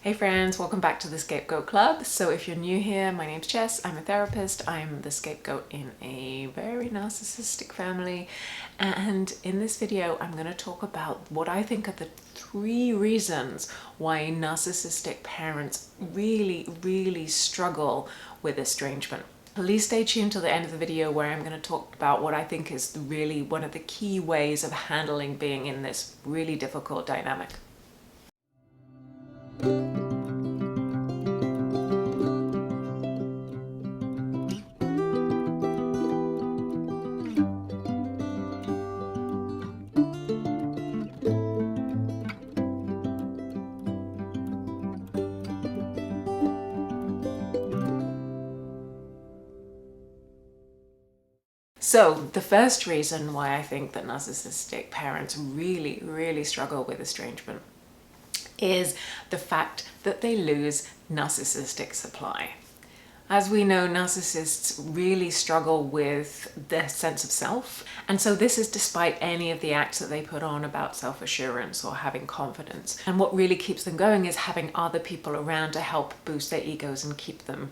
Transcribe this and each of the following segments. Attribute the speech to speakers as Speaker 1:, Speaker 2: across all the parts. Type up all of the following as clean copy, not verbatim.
Speaker 1: Hey friends, welcome back to the Scapegoat Club. So if you're new here, my name's Jess, I'm a therapist, I'm the scapegoat in a very narcissistic family, and in this video I'm going to talk about what I think are the 3 reasons why narcissistic parents really struggle with estrangement. Please stay tuned till the end of the video where I'm going to talk about what I think is really one of the key ways of handling being in this really difficult dynamic. So the first reason why I think that narcissistic parents really struggle with estrangement is the fact that they lose narcissistic supply. As we know, narcissists really struggle with their sense of self. And so this is despite any of the acts that they put on about self-assurance or having confidence. And what really keeps them going is having other people around to help boost their egos and keep them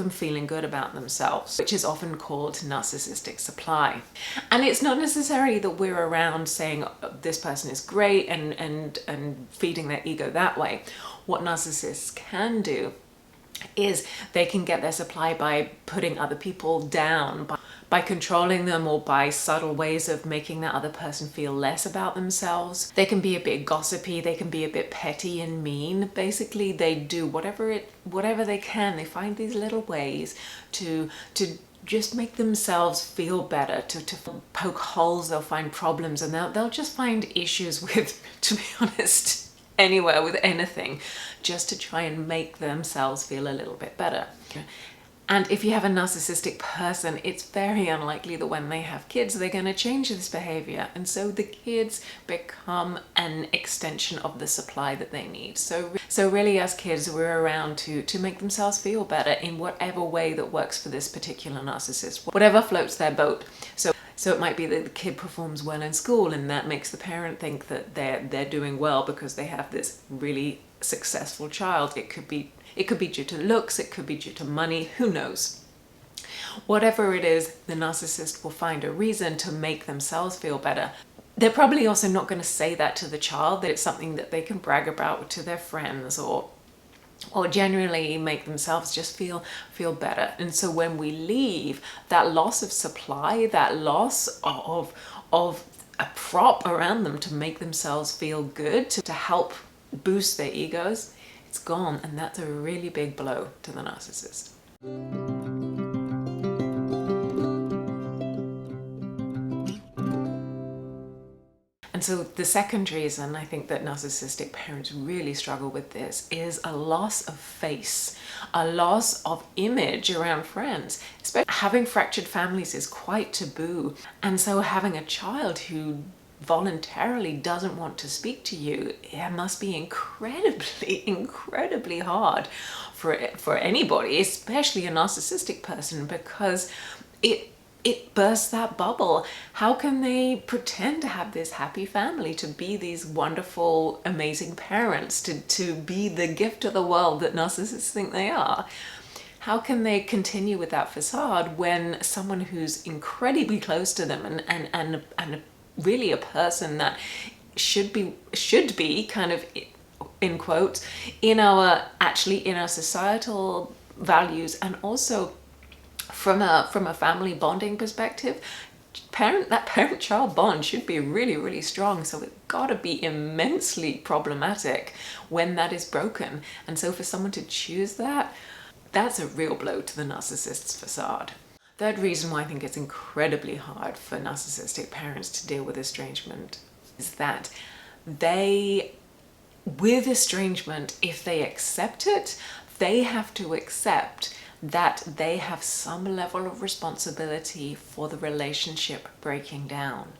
Speaker 1: feeling good about themselves, which is often called narcissistic supply. And it's not necessarily that we're around saying this person is great and feeding their ego that way. What narcissists can do is they can get their supply by putting other people down, by controlling them, or by subtle ways of making that other person feel less about themselves. They can be a bit gossipy, they can be a bit petty and mean. Basically, they do whatever they can. They find these little ways to just make themselves feel better, to poke holes. They'll find problems, and they'll just find issues with, to be honest, anywhere with anything, just to try and make themselves feel a little bit better. And if you have a narcissistic person, it's very unlikely that when they have kids, they're going to change this behavior. And so the kids become an extension of the supply that they need. So really, as kids, we're around to make themselves feel better in whatever way that works for this particular narcissist, whatever floats their boat. So it might be that the kid performs well in school, and that makes the parent think that they're doing well because they have this really successful child. It could be due to looks, it could be due to money, who knows? Whatever it is, the narcissist will find a reason to make themselves feel better. They're probably also not going to say that to the child, that it's something that they can brag about to their friends or generally make themselves just feel better. And so when we leave, that loss of supply, that loss of a prop around them to make themselves feel good, to help boost their egos, it's gone, and that's a really big blow to the narcissist. And so the second reason I think that narcissistic parents really struggle with this is a loss of face, a loss of image around friends. Especially having fractured families is quite taboo. And so having a child who voluntarily doesn't want to speak to you, it must be incredibly hard for anybody, especially a narcissistic person, because it bursts that bubble. How can they pretend to have this happy family, to be these wonderful, amazing parents, to be the gift of the world that narcissists think they are? How can they continue with that facade when someone who's incredibly close to them and really a person that should be kind of, in quotes, in our societal values, and also from a family bonding perspective, that parent-child bond should be really strong. So it's got to be immensely problematic when that is broken. And so for someone to choose that, that's a real blow to the narcissist's facade. Third reason why I think it's incredibly hard for narcissistic parents to deal with estrangement is that with estrangement, if they accept it, they have to accept that they have some level of responsibility for the relationship breaking down.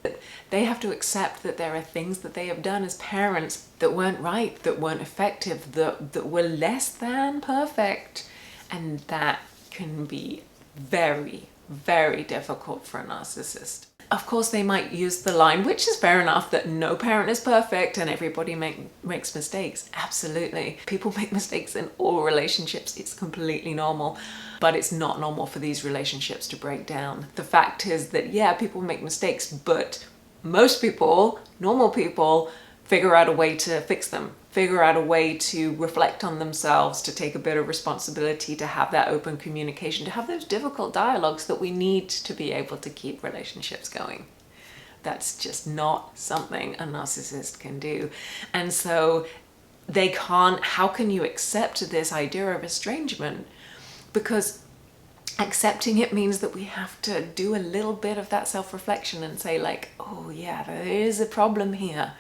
Speaker 1: They have to accept that there are things that they have done as parents that weren't right, that weren't effective, that were less than perfect, and that can be very difficult for a narcissist. of course, they might use the line, which is fair enough, that no parent is perfect and everybody makes mistakes. Absolutely. People make mistakes in all relationships. It's completely normal, but it's not normal for these relationships to break down. The fact is that, yeah, people make mistakes, but most people, normal people, figure out a way to fix them, figure out a way to reflect on themselves, to take a bit of responsibility, to have that open communication, to have those difficult dialogues that we need to be able to keep relationships going. That's just not something a narcissist can do. And so they can't, how can you accept this idea of estrangement? Because accepting it means that we have to do a little bit of that self-reflection and say like, oh yeah, there is a problem here.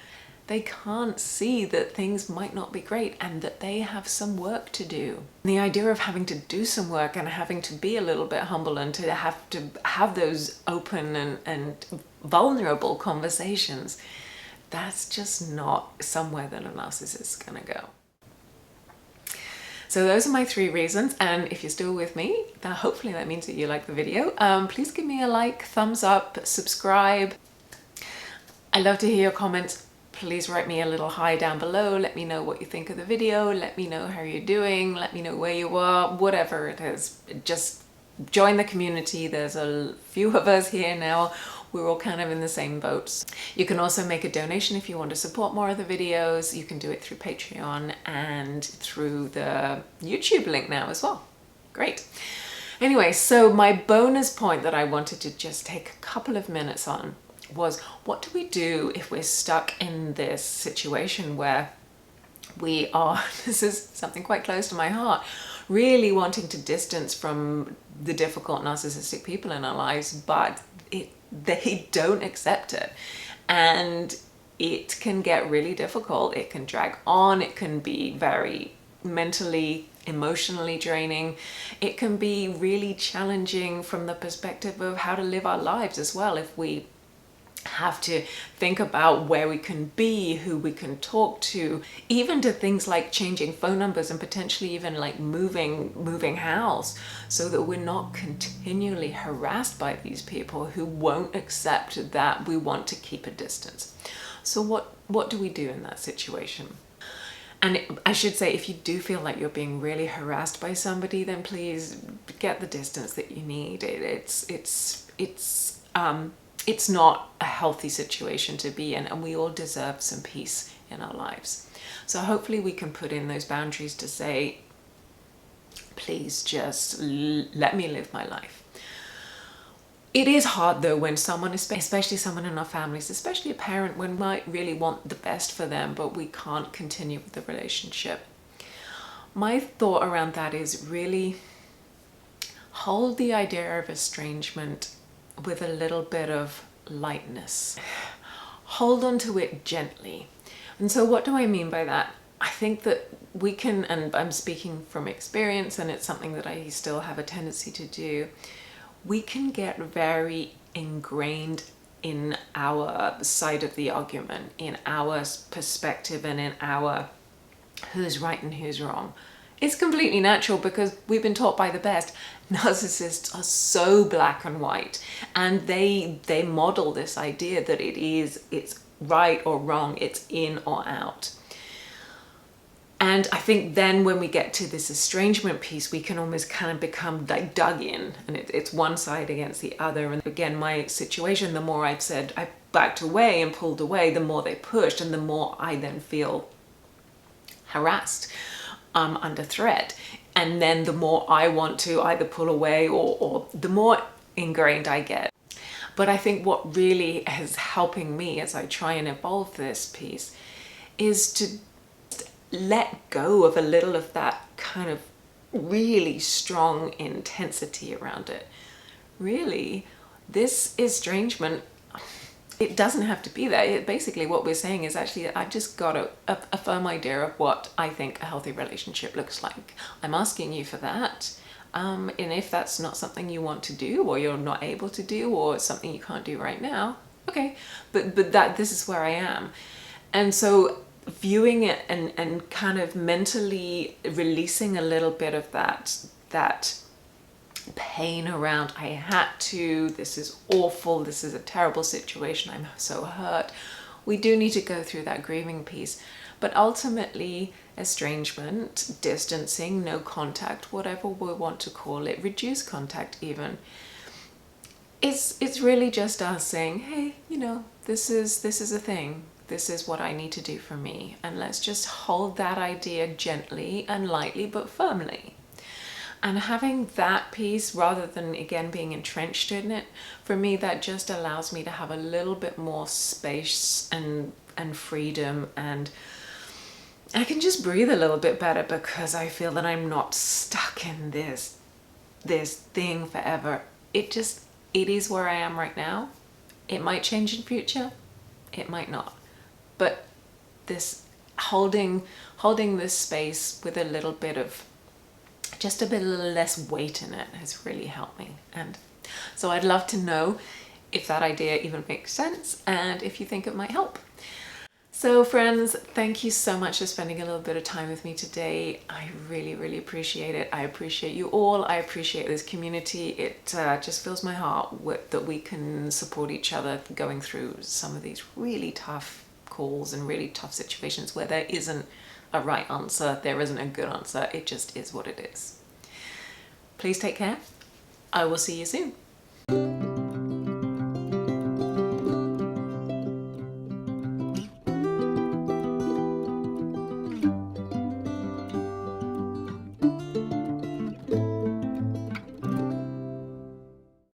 Speaker 1: They can't see that things might not be great and that they have some work to do. The idea of having to do some work and having to be a little bit humble and to have those open and vulnerable conversations, that's just not somewhere that a narcissist is gonna go. So those are my 3 reasons, and if you're still with me, hopefully that means that you like the video. Please give me a like, thumbs up, subscribe. I love to hear your comments. Please write me a little hi down below. Let me know what you think of the video. Let me know how you're doing. Let me know where you are, whatever it is. Just join the community. There's a few of us here now. We're all kind of in the same boats. You can also make a donation if you want to support more of the videos. You can do it through Patreon and through the YouTube link now as well. Great. Anyway, so my bonus point that I wanted to just take a couple of minutes on was, what do we do if we're stuck in this situation where we are, this is something quite close to my heart, really wanting to distance from the difficult narcissistic people in our lives, but they don't accept it. And it can get really difficult. It can drag on. It can be very mentally, emotionally draining. It can be really challenging from the perspective of how to live our lives as well. If we have to think about where we can be, who we can talk to, even to things like changing phone numbers and potentially even like moving house, so that we're not continually harassed by these people who won't accept that we want to keep a distance. So what do we do in that situation? And I should say, if you do feel like you're being really harassed by somebody, then please get the distance that you need. It's not a healthy situation to be in, and we all deserve some peace in our lives. So hopefully we can put in those boundaries to say, please just let me live my life. It is hard though when someone, especially someone in our families, especially a parent, when we might really want the best for them, but we can't continue with the relationship. My thought around that is really hold the idea of estrangement with a little bit of lightness. Hold on to it gently. And so what do I mean by that? I think that we can, and I'm speaking from experience, and it's something that I still have a tendency to do, we can get very ingrained in our side of the argument, in our perspective, and in our who's right and who's wrong. It's completely natural because we've been taught by the best. Narcissists are so black and white, and they model this idea that it's right or wrong, it's in or out. And I think then when we get to this estrangement piece, we can almost kind of become like dug in, and it's one side against the other. And again, my situation, the more I've said I backed away and pulled away, the more they pushed, and the more I then feel harassed, under threat. And then the more I want to either pull away or the more ingrained I get. But I think what really is helping me as I try and evolve this piece is to let go of a little of that kind of really strong intensity around it. Really, this estrangement, it doesn't have to be there. Basically what we're saying is actually, I've just got a firm idea of what I think a healthy relationship looks like. I'm asking you for that. And if that's not something you want to do, or you're not able to do, or something you can't do right now, okay, but this is where I am. And so viewing it and kind of mentally releasing a little bit of that pain around, I had to, this is awful, this is a terrible situation, I'm so hurt. We do need to go through that grieving piece. But ultimately, estrangement, distancing, no contact, whatever we want to call it, reduced contact even, it's really just us saying, hey, you know, this is a thing. This is what I need to do for me. And let's just hold that idea gently and lightly but firmly. And having that piece, rather than again being entrenched in it, for me that just allows me to have a little bit more space and freedom, and I can just breathe a little bit better because I feel that I'm not stuck in this thing forever. It is where I am right now. It might change in future, it might not. But this holding this space with a little bit of, just a bit less weight in it has really helped me. And so I'd love to know if that idea even makes sense and if you think it might help. So friends, thank you so much for spending a little bit of time with me today. I really, really appreciate it. I appreciate you all. I appreciate this community. It just fills my heart that we can support each other going through some of these really tough calls and really tough situations where there isn't a right answer, there isn't a good answer, it just is what it is. Please take care. I will see you soon.